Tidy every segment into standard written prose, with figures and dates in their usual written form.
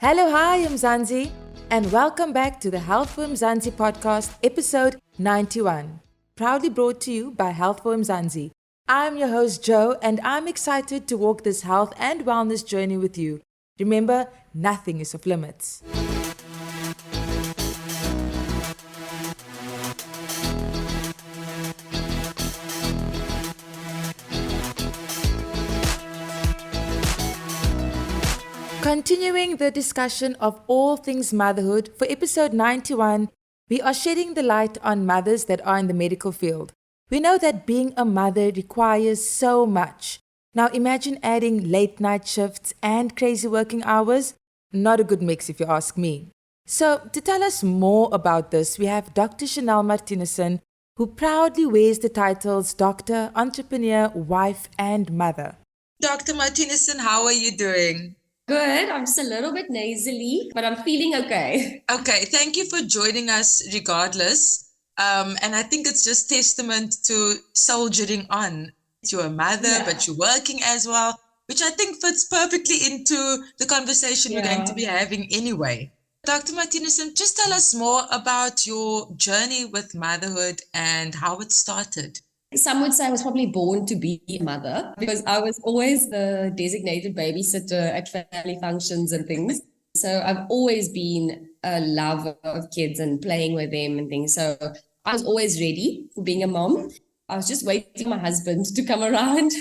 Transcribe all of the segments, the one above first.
Hello, hi, I'm Zanzi, and welcome back to the Health for Mzansi podcast, episode 91. Proudly brought to you by Health for Mzansi. I'm your host, Joe, and I'm excited to walk this health and wellness journey with you. Remember, nothing is off limits. Continuing the discussion of all things motherhood, for episode 91, we are shedding the light on mothers that are in the medical field. We know that being a mother requires so much. Now imagine adding late night shifts and crazy working hours. Not a good mix if you ask me. So to tell us more about this, we have Dr Chanell Marthinussen, who proudly wears the titles Doctor, Entrepreneur, Wife and Mother. Dr. Marthinussen, how are you doing? Good. I'm just a little bit nasally, but I'm feeling okay. Okay, thank you for joining us regardless. And I think it's just testament to soldiering on. You're a mother, but you're working as well, which I think fits perfectly into the conversation we're going to be having anyway. Dr. Marthinussen, just tell us more about your journey with motherhood and how it started. Some would say I was probably born to be a mother because I was always the designated babysitter at family functions and things. So I've always been a lover of kids and playing with them and things. So I was always ready for being a mom. I was just waiting for my husband to come around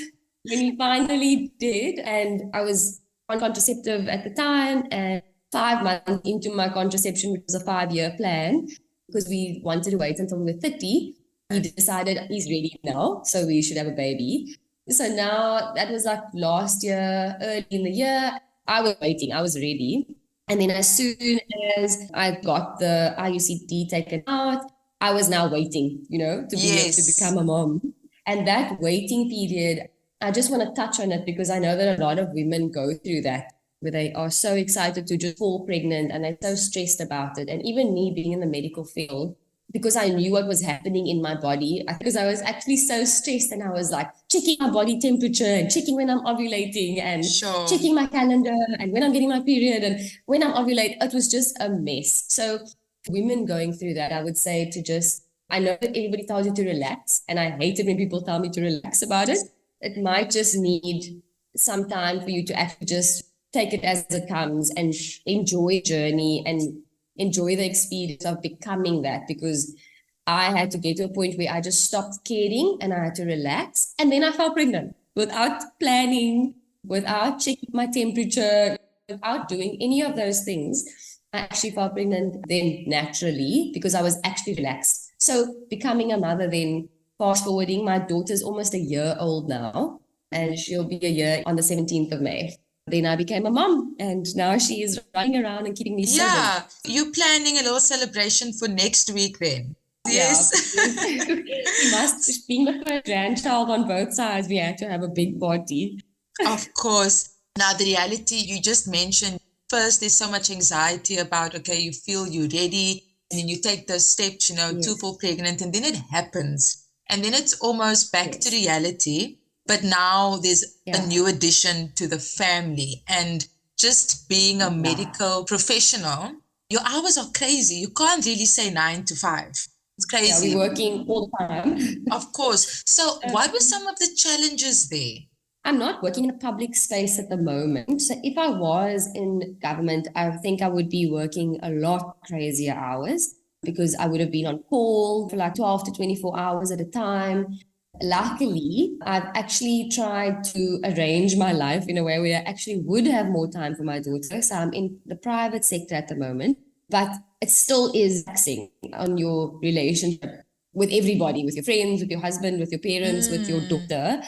when he finally did. And I was on contraceptive at the time, and 5 months into my contraception, which was a 5-year plan, because we wanted to wait until we were 30. He decided he's ready now, so we should have a baby. So now that was like last year, early in the year, I was waiting, I was ready. And then as soon as I got the IUCD taken out, I was now waiting, to be able to become a mom. And that waiting period, I just want to touch on it because I know that a lot of women go through that, where they are so excited to just fall pregnant and they're so stressed about it. And even me being in the medical field, because I knew what was happening in my body, because I was actually so stressed and I was like checking my body temperature and checking when I'm ovulating and checking my calendar and when I'm getting my period and when I'm ovulating. It was just a mess. So women going through that, I would say to just, I know that everybody tells you to relax, and I hate it when people tell me to relax about it. It might just need some time for you to actually just take it as it comes and enjoy the journey and enjoy the experience of becoming that, because I had to get to a point where I just stopped caring and I had to relax. And then I fell pregnant without planning, without checking my temperature, without doing any of those things. I actually fell pregnant then naturally because I was actually relaxed. So becoming a mother then, fast forwarding, my daughter's almost a year old now, and she'll be a year on the 17th of May. Then I became a mom, and now she is running around and keeping me so busy. You're planning a little celebration for next week then. Yes. We must, being the first grandchild on both sides, we had to have a big party. Of course. Now the reality you just mentioned, first there's so much anxiety about, okay, you feel you're ready, and then you take those steps, to fall pregnant, and then it happens. And then it's almost back to reality. But now there's a new addition to the family, and just being a medical professional, your hours are crazy. You can't really say 9 to 5. It's crazy. Yeah, we're working all the time. Of course. So what were some of the challenges there? I'm not working in a public space at the moment. So if I was in government, I think I would be working a lot crazier hours, because I would have been on call for like 12 to 24 hours at a time. Luckily, I've actually tried to arrange my life in a way where I actually would have more time for my daughter. So I'm in the private sector at the moment, but it still is taxing on your relationship with everybody, with your friends, with your husband, with your parents, with your daughter.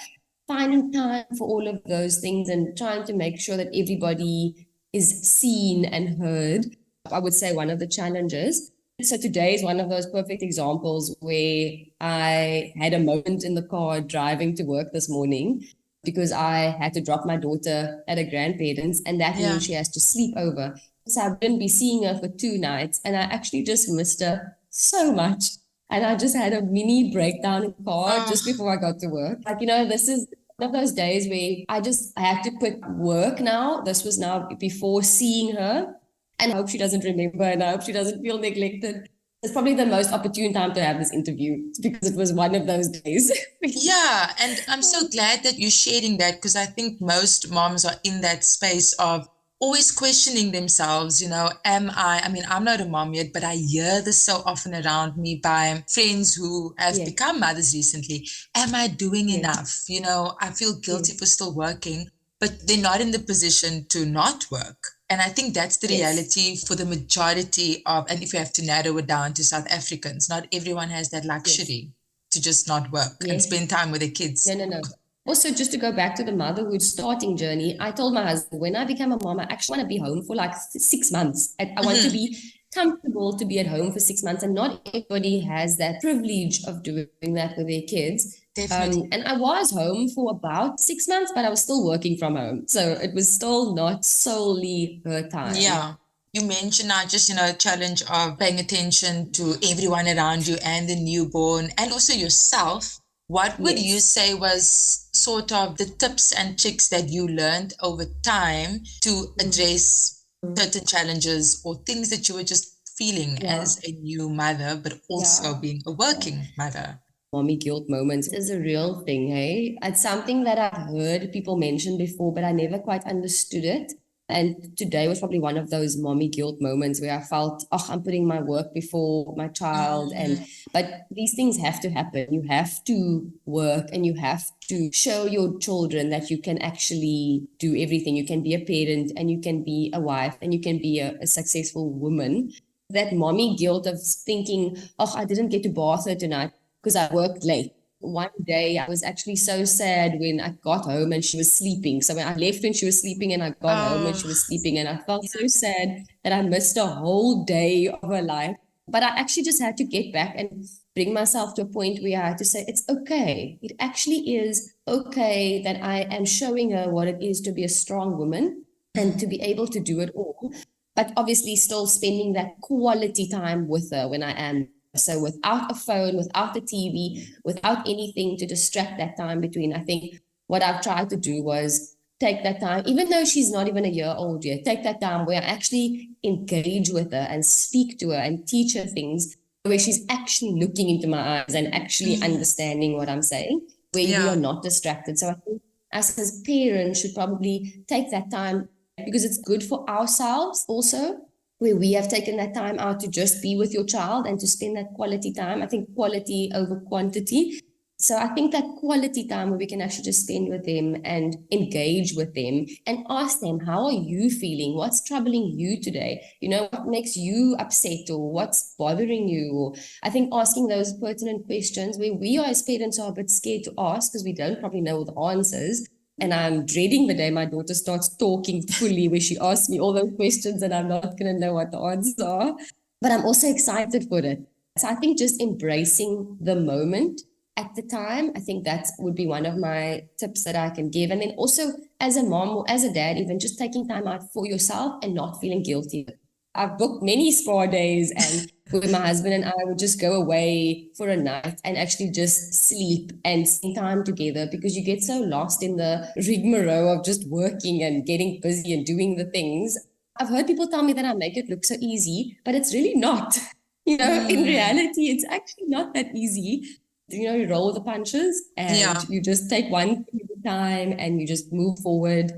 Finding time for all of those things and trying to make sure that everybody is seen and heard, I would say one of the challenges. So today is one of those perfect examples where I had a moment in the car driving to work this morning, because I had to drop my daughter at a grandparent's, and that means she has to sleep over. So I wouldn't be seeing her for 2 nights, and I actually just missed her so much. And I just had a mini breakdown in the car just before I got to work. Like, this is one of those days where I have to put work now. This was now before seeing her. And I hope she doesn't remember, and I hope she doesn't feel neglected. It's probably the most opportune time to have this interview because it was one of those days. Yeah, and I'm so glad that you're sharing that, because I think most moms are in that space of always questioning themselves, I mean, I'm not a mom yet, but I hear this so often around me by friends who have Yes, become mothers recently. Am I doing yes, enough? I feel guilty yes, for still working, but they're not in the position to not work. And I think that's the yes, reality for the majority of, and if you have to narrow it down to South Africans, not everyone has that yes, luxury to just not work and yes. spend time with their No, kids. no, no. Also, just to go back to the motherhood starting journey, I told my husband when I become a mom, I actually want to be home for like 6 months. I want to Mhm. be comfortable to be at home for 6 months, and not everybody has that privilege of doing that with their kids. Definitely. And I was home for about 6 months, but I was still working from home, so it was still not solely her time. Yeah. You mentioned not just, challenge of paying attention to everyone around you and the newborn and also yourself. What would you Yes. say was sort of the tips and tricks that you learned over time to Mm. address certain challenges or things that you were just feeling Yeah. as a new mother, but also Yeah. being a working mother? Mommy guilt moments is a real thing, hey? It's something that I've heard people mention before, but I never quite understood it. And today was probably one of those mommy guilt moments where I felt, oh, I'm putting my work before my child. Mm, But these things have to happen. You have to work and you have to show your children that you can actually do everything. You can be a parent and you can be a wife and you can be a successful woman. That mommy guilt of thinking, oh, I didn't get to bath her tonight because I worked late. One day I was actually so sad when I got home and she was sleeping. So when I left when she was sleeping and I got home when oh, she was sleeping, and I felt so sad that I missed a whole day of her life. But I actually just had to get back and bring myself to a point where I had to say, it's okay. It actually is okay that I am showing her what it is to be a strong woman and to be able to do it all. But obviously, still spending that quality time with her when I am. So without a phone, without the TV, without anything to distract that time between, I think what I've tried to do was take that time, even though she's not even a year old yet, take that time where I actually engage with her and speak to her and teach her things where she's actually looking into my eyes and actually mm, understanding what I'm saying, where we are yeah. not distracted. So I think us as parents should probably take that time because it's good for ourselves also, where we have taken that time out to just be with your child and to spend that quality time. I think quality over quantity. So I think that quality time where we can actually just spend with them and engage with them and ask them, how are you feeling? What's troubling you today? What makes you upset or what's bothering you? Or I think asking those pertinent questions where we are as parents are a bit scared to ask because we don't probably know all the answers. And I'm dreading the day my daughter starts talking fully, where she asks me all those questions and I'm not going to know what the answers are. But I'm also excited for it. So I think just embracing the moment at the time, I think that would be one of my tips that I can give. And then also as a mom or as a dad, even just taking time out for yourself and not feeling guilty. I've booked many spa days and where my husband and I would just go away for a night and actually just sleep and spend time together because you get so lost in the rigmarole of just working and getting busy and doing the things. I've heard people tell me that I make it look so easy, but it's really not. In Mm, reality, it's actually not that easy. You roll with the punches and yeah. you just take one thing at a time and you just move forward.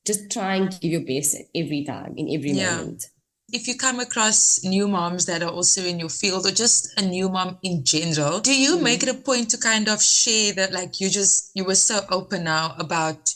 Just try and give your best every time, in every Yeah. moment. If you come across new moms that are also in your field or just a new mom in general, do you make it Mm. a point to kind of share that, like, you were so open now about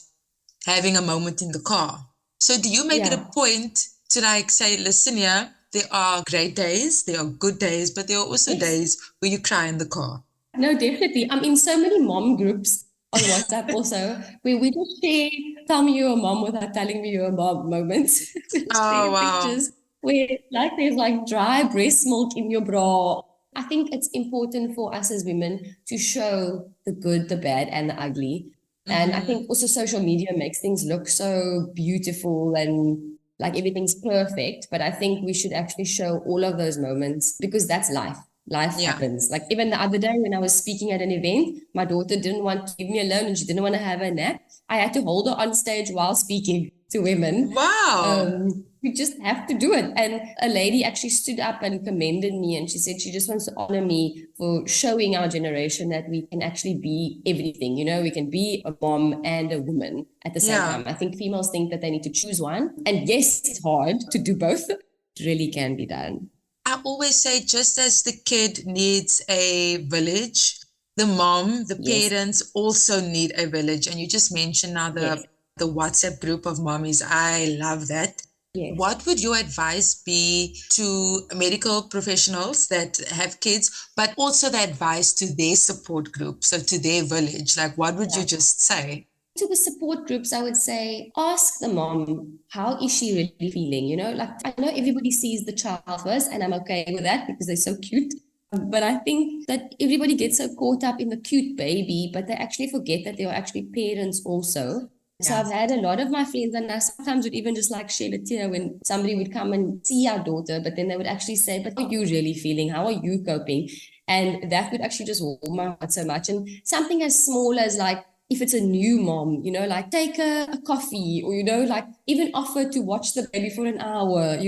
having a moment in the car? So do you make it a Yeah. point to like say, listen, yeah, there are great days, there are good days, but there are also Yes. days where you cry in the car? No, definitely. I'm in so many mom groups on WhatsApp also, where we just share, tell me you're a mom without telling me you're a mom moments. Oh, Share wow. pictures where like there's like dry breast milk in your bra. I think it's important for us as women to show the good, the bad, and the ugly. And I Mm-hmm. think also social media makes things look so beautiful and like everything's perfect. But I think we should actually show all of those moments because that's life. Life Yeah. happens. Like even the other day when I was speaking at an event, my daughter didn't want to leave me alone and she didn't want to have a nap. I had to hold her on stage while speaking to women. Wow. We just have to do it. And a lady actually stood up and commended me, and she said she just wants to honor me for showing our generation that we can actually be everything. We can be a mom and a woman at the same time. I think females think that they need to choose one. And yes, it's hard to do both. It really can be done. I always say, just as the kid needs a village, the mom, the parents also need a village. And you just mentioned now the WhatsApp group of mommies. I love that. Yes. What would your advice be to medical professionals that have kids, but also the advice to their support group, so to their village? Like, what would you just say? To the support groups, I would say, ask the mom, how is she really feeling? Like, I know everybody sees the child first, and I'm okay with that because they're so cute. But I think that everybody gets so caught up in the cute baby, but they actually forget that they are actually parents also. So I've had a lot of my friends, and I sometimes would even just like shed a tear when somebody would come and see our daughter, but then they would actually say, but how are you really feeling? How are you coping? And that would actually just warm my heart so much. And something as small as like, if it's a new mom, like take a coffee, or, like even offer to watch the baby for an hour,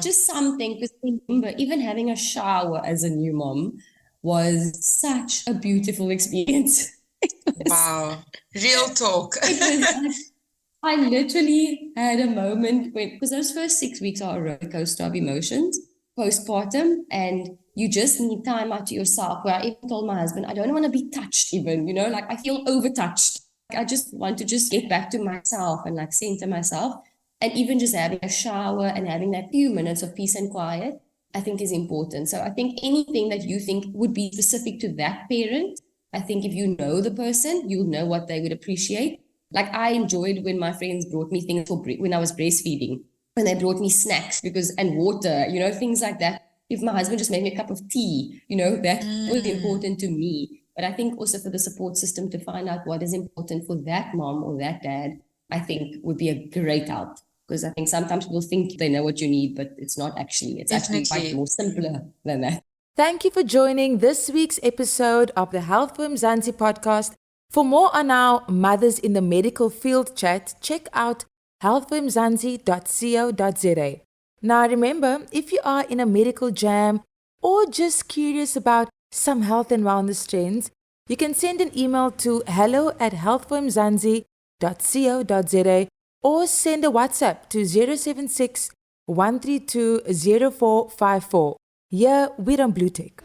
just something. Because remember, even having a shower as a new mom was such a beautiful experience. Wow. Real talk. I literally had a moment because those first 6 weeks are a roller coaster of emotions, postpartum, and you just need time out to yourself. Where I even told my husband, I don't want to be touched even, like I feel overtouched. I just want to just get back to myself and like center myself. And even just having a shower and having that few minutes of peace and quiet, I think is important. So I think anything that you think would be specific to that parent, I think if you know the person, you'll know what they would appreciate. Like I enjoyed when my friends brought me things when I was breastfeeding, when they brought me snacks and water, things like that. If my husband just made me a cup of tea, that was important to me. But I think also for the support system to find out what is important for that mom or that dad, I think would be a great help. Because I think sometimes people think they know what you need, but it's not actually. It's actually quite more simpler than that. Thank you for joining this week's episode of the Health for Mzansi podcast. For more on our Mothers in the Medical Field chat, check out healthformzansi.co.za. Now remember, if you are in a medical jam or just curious about some health and wellness trends, you can send an email to hello@healthformzansi.co.za or send a WhatsApp to 076 132 0454. Here, we're on Blue Tick.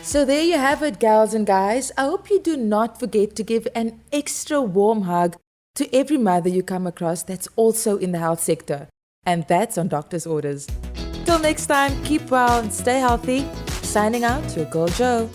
So there you have it, gals and guys. I hope you do not forget to give an extra warm hug to every mother you come across that's also in the health sector. And that's on doctor's orders. Till next time, keep well and stay healthy. Signing out, your girl Jo.